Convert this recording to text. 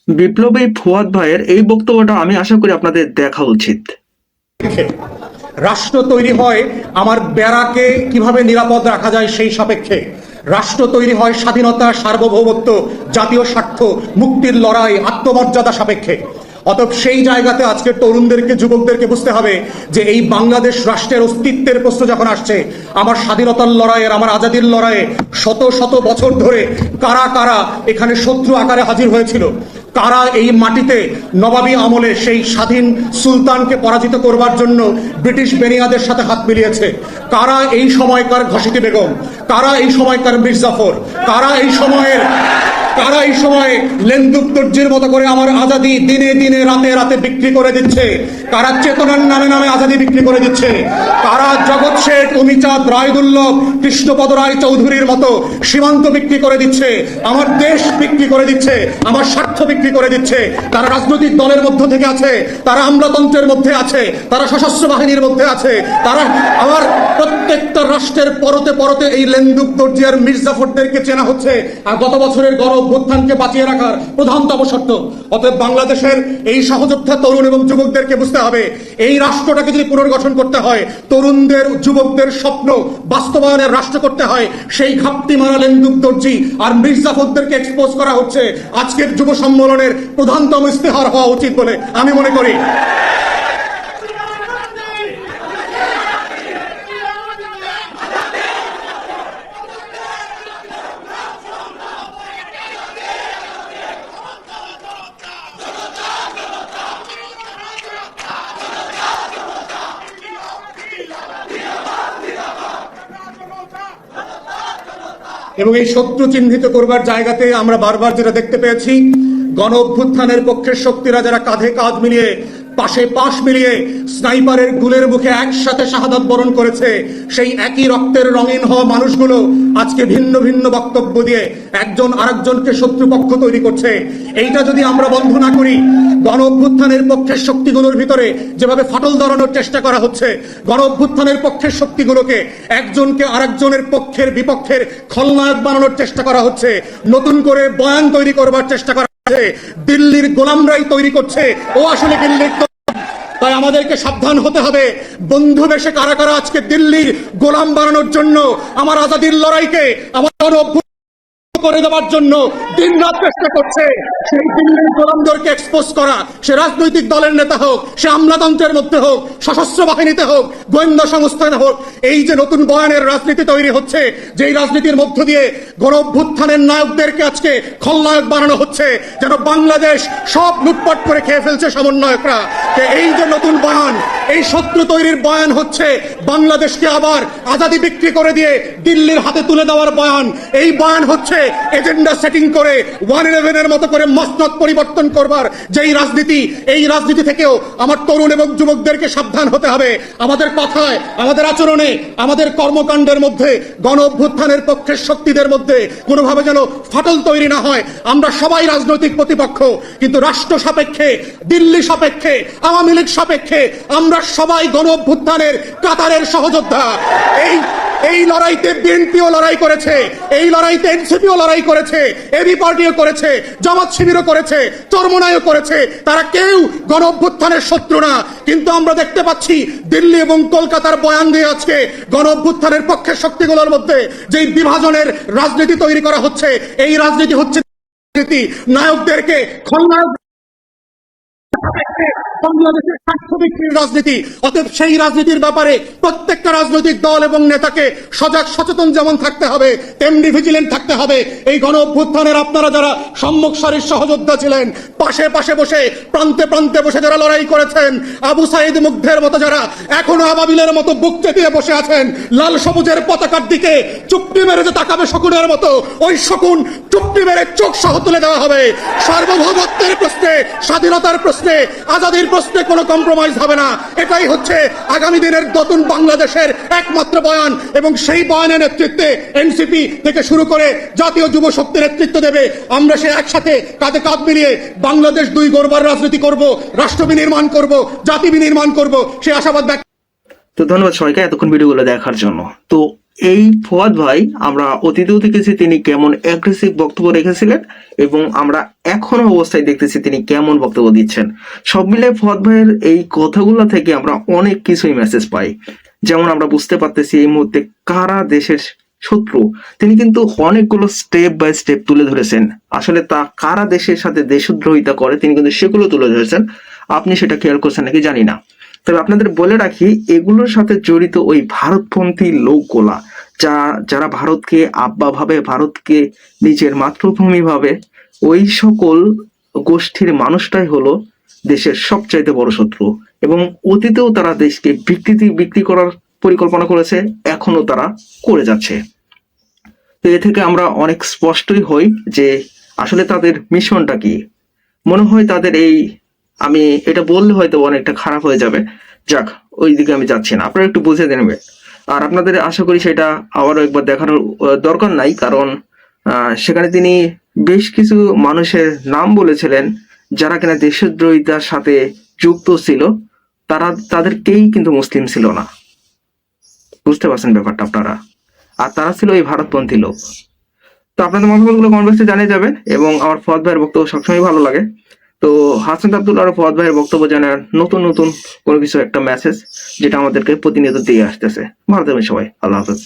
বিপ্লবী ফুয়াদ ভাইয়ের এই বক্তব্যটা আমি আশা করি আপনাদের দেখা উচিত। রাষ্ট্র তৈরি হয় আমার বেড়াকে কিভাবে নিরাপদ রাখা যায় সেই সাপেক্ষে। রাষ্ট্র তৈরি হয় স্বাধীনতা, সার্বভৌমত্ব, জাতীয় স্বার্থ, মুক্তির লড়াই, আত্মমর্যাদা সাপেক্ষে। অতএব সেই জায়গাতে আজকের তরুণদেরকে, যুবকদেরকে বুঝতে হবে যে এই বাংলাদেশ রাষ্ট্রের অস্তিত্বের প্রশ্ন যখন আসছে, আমার স্বাধীনতার লড়াইয়ের, আমার আজাদির লড়াইয়ে শত শত বছর ধরে কারা কারা এখানে শত্রু আকারে হাজির হয়েছিল, কারা এই মাটিতে নবাবী আমলে সেই স্বাধীন সুলতানকে পরাজিত করবার জন্য ব্রিটিশ বেনিয়াদের সাথে হাত মিলিয়েছে, কারা এই সময়কার ঘসিটি বেগম, কারা এই সময়কার মির্জাফর, কারা এই সময়ে লেন্দুক দর্জির মতো করে আমার আজাদি দিনে দিনে রাতে রাতে বিক্রি করে দিচ্ছে, কারা চেতনার নামে নামে আজাদি বিক্রি করে দিচ্ছে, কারা জগৎ শেঠ, অমিচাঁদ, রায়দুল্লভ, কৃষ্ণপদ রায় চৌধুরীর মতো সীমান্ত বিক্রি করে দিচ্ছে, আমার দেশ বিক্রি করে দিচ্ছে, আমার স্বার্থ বিক্রি করে দিচ্ছে। তারা রাজনৈতিক দলের মধ্য থেকে আছে, তারা আমলাতন্ত্রের মধ্যে আছে, তারা সশস্ত্র বাহিনীর মধ্যে আছে, তারা আমার প্রত্যেকটা রাষ্ট্রের পরতে পরতে এই লেন্দুক দর্জি আর মির্জাফরদেরকে চেনা হচ্ছে আর গত বছরের গণ অভ্যুত্থানকে বাঁচিয়ে রাখার প্রধানতম শর্ত। অতএব বাংলাদেশের এই সহযোদ্ধা তরুণ এবং যুবকদেরকে বুঝতে হবে, এই রাষ্ট্রটাকে যদি পুনর্গঠন করতে হয়, তরুণদের, যুবকদের স্বপ্ন বাস্তবায়নের রাষ্ট্র করতে হয়, সেই ঘাপটি মারা লেন্দুক দর্জি আর মির্জাফরদেরকে এক্সপোজ করা হচ্ছে আজকের যুব সম্মেলনের প্রধানতম ইস্তেহার হওয়া উচিত বলে আমি মনে করি। এবং এই শত্রু চিহ্নিত করবার জায়গাতে আমরা বারবার যেটা দেখতে পেয়েছি, গণ অভ্যুত্থানের পক্ষের শক্তিরা যারা কাঁধে কাঁধ মিলিয়ে, পাশে পাশ মিলিয়ে স্নাইপারের গুলের মুখে একসাথে শাহাদাত বরণ করেছে, সেই একই রক্তের রঙিন হওয়া মানুষগুলো আজকে ভিন্ন ভিন্ন বক্তব্য দিয়ে একজন আরেকজনকে শত্রুপক্ষ তৈরি করছে। এইটা যদি আমরা বন্ধ না করি, গণ অভ্যুত্থানের পক্ষের শক্তিগুলোর ভিতরে যেভাবে ফাটল ধরানোর চেষ্টা করা হচ্ছে, গণ অভ্যুত্থানের পক্ষের শক্তিগুলোকে একজনকে আরেকজনের পক্ষের বিপক্ষের খলনায়ক বানানোর চেষ্টা করা হচ্ছে, নতুন করে বয়ান তৈরি করবার চেষ্টা করা হচ্ছে, দিল্লির গোলামরাই তৈরি করছে ও আসলে দিল্লির। তাই আমাদেরকে সাবধান হতে হবে, বন্ধু বেশে কারা কারা আজকে দিল্লির গোলাম বানানোর জন্য, আমার আজাদির লড়াইকে, আমার করে দেওয়ার জন্য দিন রাত চেষ্টা করছে। সেই দিল্লির গোলামদেরকে এক্সপোজ করা, সে রাজনৈতিক দলের নেতা হোক, সে আমলাতন্ত্রের মধ্যে হোক, সশস্ত্র বাহিনীতে হোক, গোয়েন্দা সংস্থানে হোক, এই যে নতুন বয়ানের রাজনীতি তৈরি হচ্ছে, যেই রাজনীতির মধ্য দিয়ে গণ অভ্যুত্থানের নায়কদেরকে আজকে খলনায়ক বানানো হচ্ছে, যেন বাংলাদেশ সব লুটপাট করে খেয়ে ফেলছে সমন্বয়করা। এই যে নতুন বয়ান, এই শত্রু তৈরির বয়ান হচ্ছে বাংলাদেশকে আবার আজাদি বিক্রি করে দিয়ে দিল্লির হাতে তুলে দেওয়ার বয়ান। এই বয়ান হচ্ছে এজেন্ডা সেটিং করে 111 এর মতো করে মসনদ পরিবর্তন করবার যেই রাজনীতি, এই রাজনীতি থেকেও আমার তরুণ এবং যুবকদেরকে সাবধান হতে হবে। আমাদের কথায়, আমাদের আচরণে, আমাদের কর্মকাণ্ডের মধ্যে গণ অভ্যুত্থানের পক্ষের শক্তিদের মধ্যে কোনোভাবে যেন ফাটল তৈরি না হয়। আমরা সবাই রাজনৈতিক প্রতিপক্ষ, কিন্তু রাষ্ট্র সাপেক্ষে, দিল্লি সাপেক্ষে, আওয়ামী লীগ সাপেক্ষে আমরা সবাই গণ অভ্যুত্থানের কাতারের সহযোদ্ধা। এই লড়াইতে বিএনপিও লড়াই করেছে, এই লড়াইতে এনসিপিও লড়াই করেছে, এবি পার্টিও করেছে, জামাত শিবিরও করেছে, চরমোনাইও করেছে। তারা কেউ গণ অভ্যুত্থানের শত্রু না। কিন্তু আমরা দেখতে পাচ্ছি দিল্লি এবং কলকাতার বয়ান দিয়ে আজকে গণ অভ্যুত্থানের পক্ষের শক্তিগুলোর মধ্যে যেই বিভাজনের রাজনীতি তৈরি করা হচ্ছে, এই রাজনীতি হচ্ছে নায়কদেরকে খলনায়ক বাংলাদেশের স্বার্থ বিক্রির রাজনীতি। অতএব সেই রাজনীতির ব্যাপারে প্রত্যেকটা রাজনৈতিক দল এবং নেতাকে সজাগ সচেতন যেমন থাকতে হবে, তেমনি ভিজিলেন্ট থাকতে হবে। এই গণ অভ্যুত্থানের আপনারা যারা সম্মুখ সারির সহযোদ্ধা ছিলেন, পাশে পাশে বসে, প্রান্তে প্রান্তে বসে যারা লড়াই করেছেন, আবু সাইদ মুগ্ধের মতো যারা এখনো আবাবিলের মতো বুক চেতিয়ে বসে আছেন, লাল সবুজের পতাকার দিকে চুপটি মেরে যে তাকাবে শকুনের মতো, ওই শকুন চুপটি মেরে চোখ সহ তুলে দেওয়া হবে। সার্বভৌমত্বের প্রশ্নে, স্বাধীনতার প্রশ্নে, আজাদির প্রশ্নে কোনো কম্প্রোমাইজ হবে না। এটাই হচ্ছে আগামী দিনের নতুন বাংলাদেশের একমাত্র বয়ান। এবং সেই বয়ানের নেতৃত্বে এনসিপি থেকে শুরু করে জাতীয় যুব শক্তি নেতৃত্ব দেবে। আমরা সে একসাথে কাঁধে কাঁধ মিলিয়ে বাংলাদেশ দুই গড়বার রাজনীতি করব, রাষ্ট্র বিনির্মাণ করব, জাতি বিনির্মাণ করব, সে আশাবাদ ব্যক্ত। তো ধন্যবাদ সবাইকে এতক্ষণ ভিডিওগুলো দেখার জন্য। তো এই ফুয়াদ ভাই আমরা অতীতেও দেখেছি তিনি কেমন অ্যাগ্রেসিভ বক্তব্য রেখেছিলেন, এবং আমরা এখনো অবস্থায় দেখতেছি তিনি কেমন বক্তব্য দিচ্ছেন। সব মিলে ফুয়াদ ভাইয়ের এই কথাগুলো থেকে আমরা অনেক কিছুই মেসেজ পাই। যেমন আমরা বুঝতে পারতেছি এই মুহূর্তে কারা দেশের শত্রু, তিনি কিন্তু অনেকগুলো স্টেপ বাই স্টেপ তুলে ধরেছেন। আসলে তা কারা দেশের সাথে দেশদ্রোহিতা করে তিনি কিন্তু সেগুলো তুলে ধরেছেন। আপনি সেটা খেয়াল করছেন নাকি জানি না। তবে আপনাদের বলে রাখি, এগুলোর সাথে জড়িত ওই ভারতপন্থী লোকগুলা, যারা ভারতকে আব্বা ভাবে, ভারতকে নিজের মাতৃভূমি ভাবে, ওই সকল গোষ্ঠীর মানুষটাই হলো দেশের সবচাইতে বড় শত্রু। এবং অতীতেও তারা দেশকে বিক্রি করার পরিকল্পনা করেছে, এখনো তারা করে যাচ্ছে। তো এ থেকে আমরা অনেক স্পষ্টই হই যে আসলে তাদের মিশনটা কি। মনে হয় তাদের এই, আমি এটা বললে হয়তো অনেকটা খারাপ হয়ে যাবে, যাক ওই দিকে আমি যাচ্ছি না, আপনারা একটু বুঝে নেবেন। আর আপনাদের আশা করি সেটা আবারও একবার দেখানোর দরকার নাই, কারণ সেখানে তিনি বেশ কিছু মানুষের নাম বলেছিলেন যারা কিনা দেশদ্রোহিতার সাথে যুক্ত ছিল, তাদেরকেই কিন্তু মুসলিম ছিল না। বুঝতে পারছেন ব্যাপারটা আপনারা? আর তারা ছিল এই ভারতপন্থী লোক। তো আপনাদের মতামতগুলো কমেন্ট বক্সে জানিয়ে যাবেন, এবং আমার ফুয়াদ ভাইয়ের বক্তব্য সবসময় ভালো লাগে। তো হাসান আব্দুল আর ফুয়াদ ভাইয়ের বক্তব্য জানার নতুন নতুন কোনো কিছু একটা মেসেজ যেটা আমাদেরকে প্রতিনিয়ত দিয়ে আসতেছে। ভালো থাকবেন সবাই, আল্লাহ হাফেজ।